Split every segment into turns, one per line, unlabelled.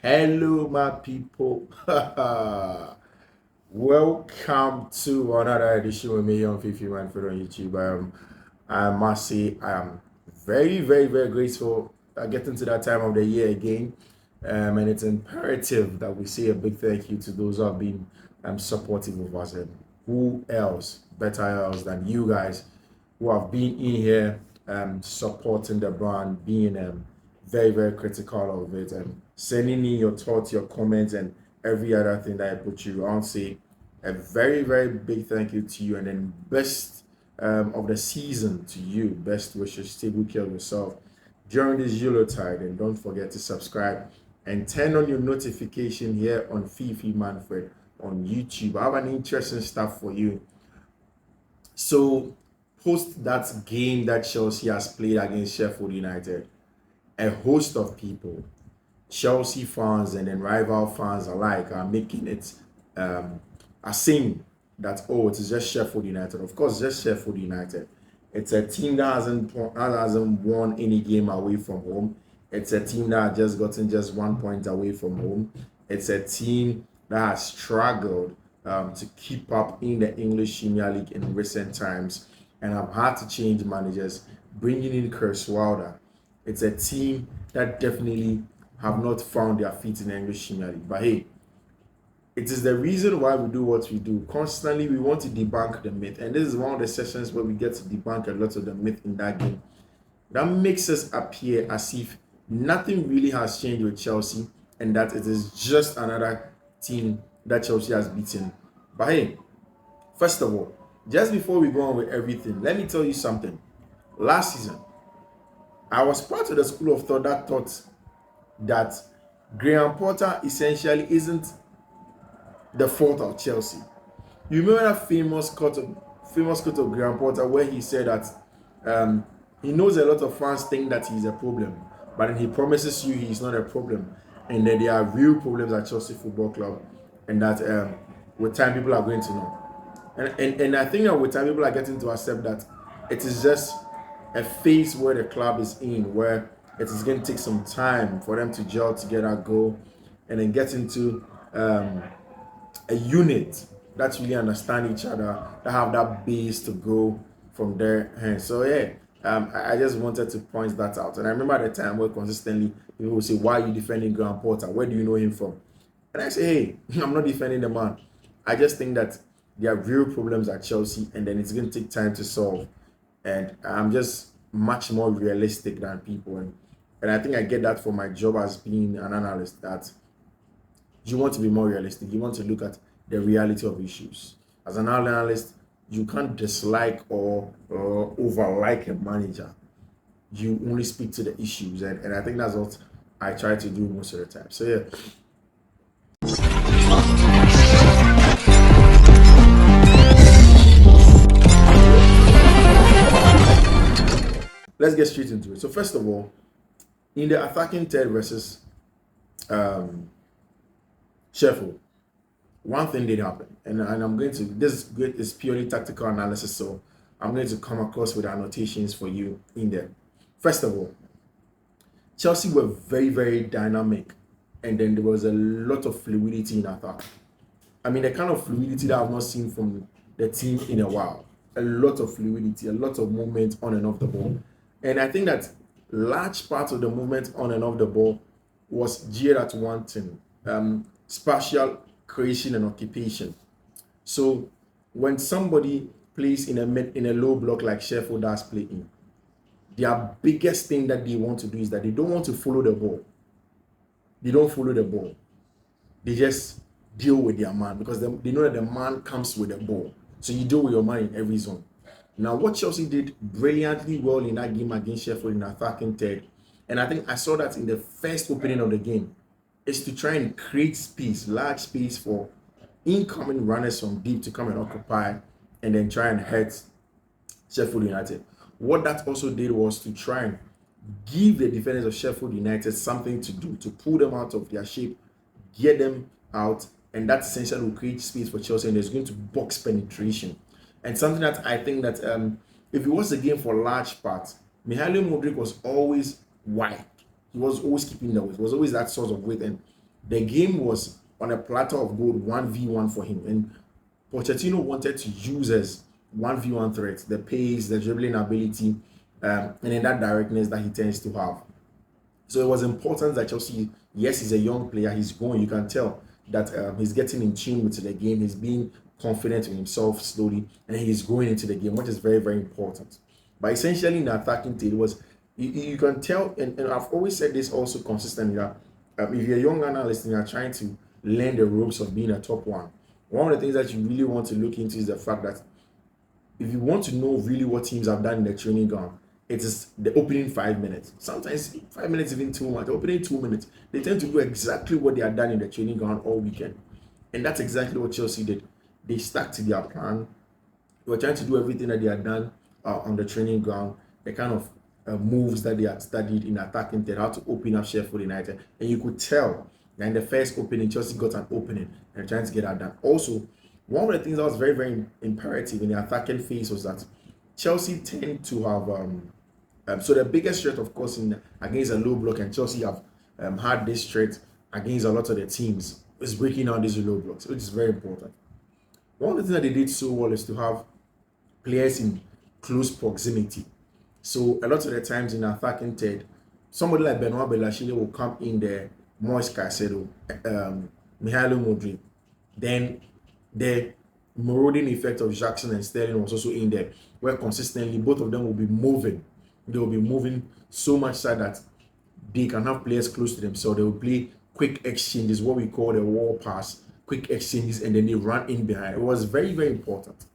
Hello, my people. Welcome to another edition with me on Fiifi-Manfred on YouTube. I must say, I am very grateful getting to that time of the year again. And it's imperative that we say a big thank you to those who have been supportive of us. And who else, better else than you guys who have been in here supporting the brand, being very critical of it, and sending in your thoughts, your comments, and every other thing that I put you on. Say a very big thank you to you, and then best of the season to you. Best wishes. Take good care of yourself during this Yuletide, and don't forget to subscribe and turn on your notification here on Fiifi-Manfred on YouTube. I have an interesting stuff for you. So, post that game that Chelsea has played against Sheffield United, a host of people, Chelsea fans and then rival fans alike, are making it a saying that, oh, it is just Sheffield United. Of course, just Sheffield United. It's a team that hasn't won any game away from home. It's a team that has just gotten just 1 point away from home. It's a team that has struggled to keep up in the English Premier League in recent times, and have had to change managers, bringing in Chris Wilder. It's a team that definitely have not found their feet in the English Premier League. But hey, it is the reason why we do what we do. Constantly, we want to debunk the myth. And this is one of the sessions where we get to debunk a lot of the myth in that game. That makes us appear as if nothing really has changed with Chelsea and that it is just another team that Chelsea has beaten. But hey, first of all, just before we go on with everything, let me tell you something. Last season, I was part of the school of thought that thought that Graham Potter essentially isn't the fault of Chelsea. You remember that famous quote of Graham Potter where he said that he knows a lot of fans think that he's a problem, but then he promises you he's not a problem, and that there are real problems at Chelsea Football Club, and that with time people are going to know. And I think that with time people are getting to accept that it is just a phase where the club is in, where it is going to take some time for them to gel together, go, and then get into a unit that really understand each other, that have that base to go from there. And so yeah, I just wanted to point that out. And I remember at the time where consistently people would say, "Why are you defending Graham Potter? Where do you know him from?" And I say, "Hey, I'm not defending the man. I just think that there are real problems at Chelsea, and then it's going to take time to solve. And I'm just much more realistic than people, and I think I get that for my job as being an analyst, that you want to be more realistic. You want to look at the reality of issues. As an analyst, you can't dislike or overlike a manager. You only speak to the issues, and I think that's what I try to do most of the time. So yeah. Let's get straight into it. So first of all, in the attacking third versus Sheffield, one thing did happen, and I'm going to, this is purely tactical analysis, so I'm going to come across with annotations for you in there. First of all, Chelsea were very dynamic, and then there was a lot of fluidity in attack. I mean, the kind of fluidity that I've not seen from the team in a while. A lot of fluidity, a lot of movement on and off the ball. And I think that large part of the movement on and off the ball was geared at one thing, spatial creation and occupation. So when somebody plays in a low block like Sheffield does play in, their biggest thing that they want to do is that they don't want to follow the ball. They don't follow the ball. They just deal with their man, because they know that the man comes with the ball. So you deal with your man in every zone. Now, what Chelsea did brilliantly well in that game against Sheffield in attacking third, and I think I saw that in the first opening of the game, is to try and create space, large space for incoming runners from deep to come and occupy, and then try and hurt Sheffield United. What that also did was to try and give the defenders of Sheffield United something to do, to pull them out of their shape, get them out, and that essentially will create space for Chelsea, and there's going to box penetration. And something that I think that if you watch the game for large parts, Mihailo Mudryk was always wide. He was always keeping the weight. He was always that source of weight. And The game was on a platter of gold, 1v1 for him. And Pochettino wanted to use as 1v1 threats, the pace, the dribbling ability, and in that directness that he tends to have. So it was important that Chelsea, yes, he's a young player, he's growing. You can tell that he's getting in tune with the game, he's being confident in himself slowly, and he's growing into the game, which is very, very important. But essentially, in the attacking team, it was you can tell, and I've always said this also consistently that if you're a young analyst and you're trying to learn the ropes of being a top one of the things that you really want to look into is the fact that if you want to know really what teams have done in the training ground, it is the opening 5 minutes. Sometimes 5 minutes even too much. The opening 2 minutes, they tend to do exactly what they have done in the training ground all weekend. And that's exactly what Chelsea did. They stuck to their plan. They were trying to do everything that they had done on the training ground, the kind of moves that they had studied in attacking, how to open up Sheffield United. And you could tell that in the first opening, Chelsea got an opening and trying to get that done. Also, one of the things that was very, very imperative in the attacking phase was that Chelsea tend to have so the biggest threat, of course, in against a low block, and Chelsea have had this threat against a lot of the teams, is breaking down these low blocks, which is very important. One of the things that they did so well is to have players in close proximity. So a lot of the times in attacking third, somebody like Benoit Bellachile will come in there, Moise Caicedo, Mihailo Modric. Then the marauding effect of Jackson and Sterling was also in there, where consistently both of them will be moving. They will be moving so much so that they can have players close to them. So they will play quick exchanges, what we call the wall pass, quick exchanges, and then they run in behind. It was very, very important.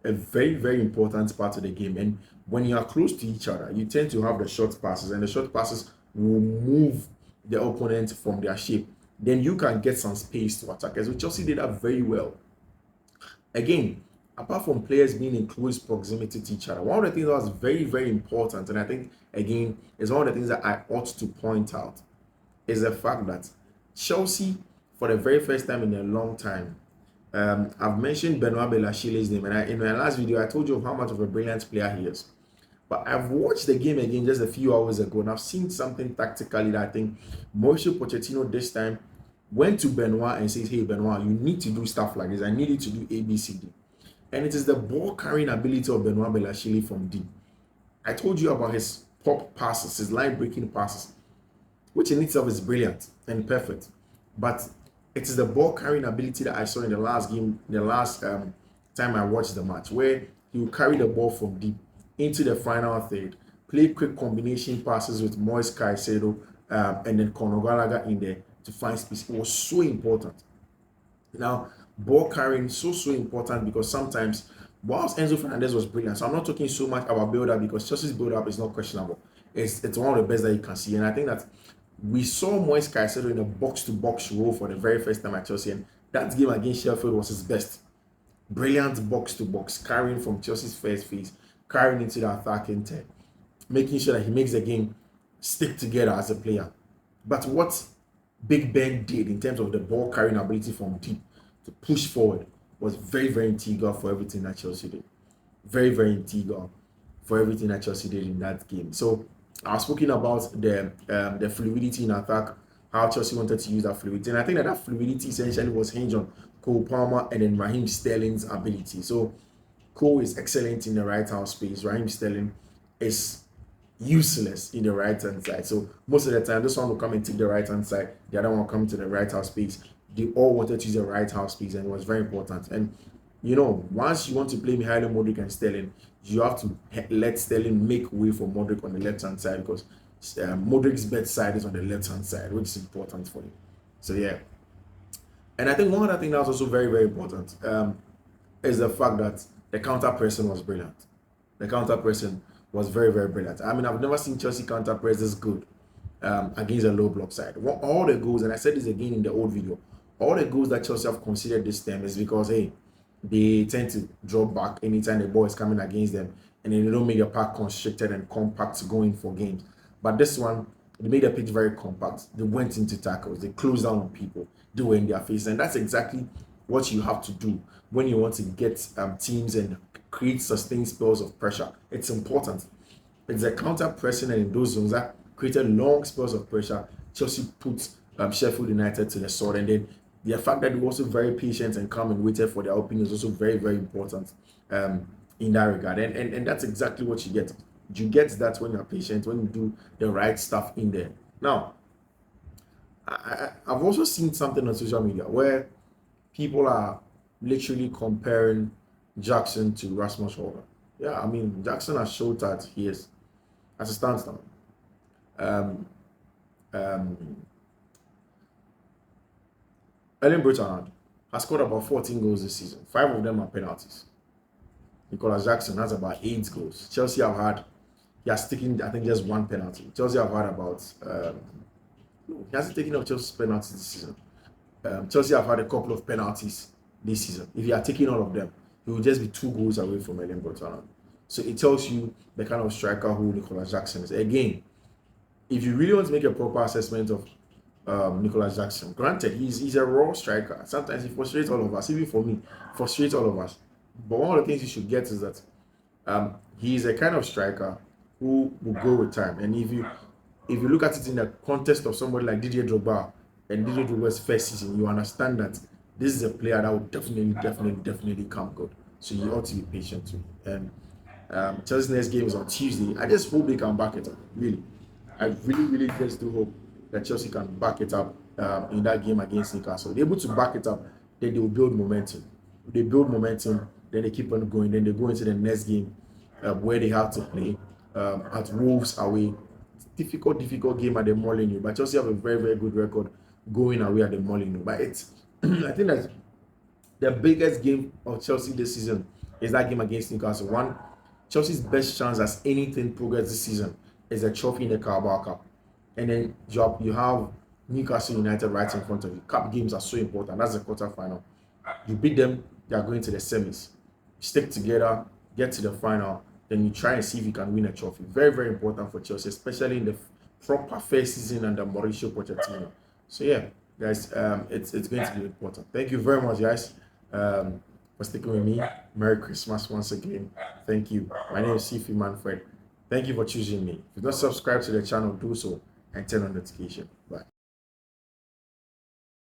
A very, very important part of the game. And when you are close to each other, you tend to have the short passes, and the short passes will move the opponent from their shape. Then you can get some space to attack. So Chelsea did that very well. Again, apart from players being in close proximity to each other, one of the things that was very, very important, and I think, again, is one of the things that I ought to point out, is the fact that Chelsea, for the very first time in a long time, I've mentioned Benoit Bellachile's name, and in my last video, I told you how much of a brilliant player he is. But I've watched the game again just a few hours ago, and I've seen something tactically that I think Mauricio Pochettino this time went to Benoit and says, hey, Benoit, you need to do stuff like this. I need you to do A, B, C, D. And it is the ball carrying ability of Benoit Bellachile from D. I told you about his pop passes, his line breaking passes, which in itself is brilliant and perfect. But it is the ball carrying ability that I saw in the last game, the last time I watched the match, where he will carry the ball from deep into the final third, play quick combination passes with Moise Caicedo and then Conor Gallagher in there to find space. It was so important. Now, ball carrying so important because sometimes, whilst Enzo Fernandez was brilliant, so I'm not talking so much about build-up because Chelsea's build-up is not questionable. It's one of the best that you can see, and I think that we saw Moise Caicedo in a box-to-box role for the very first time at Chelsea, and that game against Sheffield was his best. Brilliant box-to-box, carrying from Chelsea's first phase, carrying into the attacking third, making sure that he makes the game stick together as a player. But what Big Ben did in terms of the ball carrying ability from deep to push forward was very, very integral for everything that Chelsea did. Very, very integral for everything that Chelsea did in that game. So I've spoken about the fluidity in attack, how Chelsea wanted to use that fluidity. And I think that fluidity essentially was hinged on Cole Palmer and then Raheem Sterling's ability. So Cole is excellent in the right hand space. Raheem Sterling is useless in the right hand side. So most of the time, this one will come and take the right hand side, the other one will come to the right hand space. They all wanted to use the right hand space, and it was very important. And you know, once you want to play Mihailo Modric and Sterling, you have to let Sterling make way for Modric on the left hand side because Modric's best side is on the left hand side, which is important for him. So yeah, and I think one other thing that was also very, very important is the fact that the counter pressing was brilliant. The counter pressing was very, very brilliant. I mean, I've never seen Chelsea counter press this good against a low block side. All the goals, and I said this again in the old video, all the goals that Chelsea have considered this time is because, hey, they tend to drop back anytime the ball is coming against them, and then they don't make the park constricted and compact going for games. But this one, they made the pitch very compact. They went into tackles, they closed down on people, they were in their face, and that's exactly what you have to do when you want to get teams and create sustained spells of pressure. It's important. It's a counter pressing, and in those zones that created long spells of pressure, Chelsea put Sheffield United to the sword, and then the fact that they were also very patient and calm and waited for their opinion is also very, very important in that regard. And that's exactly what you get. You get that when you're patient, when you do the right stuff in there. Now, I've also seen something on social media where people are literally comparing Jackson to Rasmus Holger. Yeah, I mean, Jackson has showed that he is, as it stands now, um, um, Erling Brutaland has scored about 14 goals this season. 5 of them are penalties. Nicolas Jackson has about 8 goals. Chelsea have had, he has taken, I think, just 1 penalty. Chelsea have had about, no, he hasn't taken up Chelsea's penalties this season. Chelsea have had a couple of penalties this season. If you are taking all of them, he will just be 2 goals away from Erling Brutaland. So it tells you the kind of striker who Nicolas Jackson is. Again, if you really want to make a proper assessment of Nicolas Jackson, granted, he's a raw striker. Sometimes he frustrates all of us, even for me, frustrates all of us. But one of the things you should get is that he's a kind of striker who will go with time. And if you look at it in the context of somebody like Didier Drogba and Didier Drogba's first season, you understand that this is a player that will definitely come good. So you ought to be patient too. And Chelsea's next game is on Tuesday. I just hope they can back it up. Really, I really just do hope that Chelsea can back it up in that game against Newcastle. They're able to back it up, then they will build momentum. They build momentum, then they keep on going. Then they go into the next game where they have to play at Wolves away. Difficult game at the Molineux. But Chelsea have a very good record going away at the Molineux. But it's I think that the biggest game of Chelsea this season is that game against Newcastle. One, Chelsea's best chance as anything progress this season is a trophy in the Carabao Cup. And then you have Newcastle United right in front of you. Cup games are so important. That's the quarterfinal. You beat them, they are going to the semis. Stick together, get to the final, then you try and see if you can win a trophy. Very important for Chelsea, especially in the proper first season under Mauricio Pochettino. So yeah, guys, it's going to be important. Thank you very much, guys, for sticking with me. Merry Christmas once again. Thank you. My name is Fiifi-Manfred. Thank you for choosing me. If you're not subscribed to the channel, do so and turn on notification. Bye.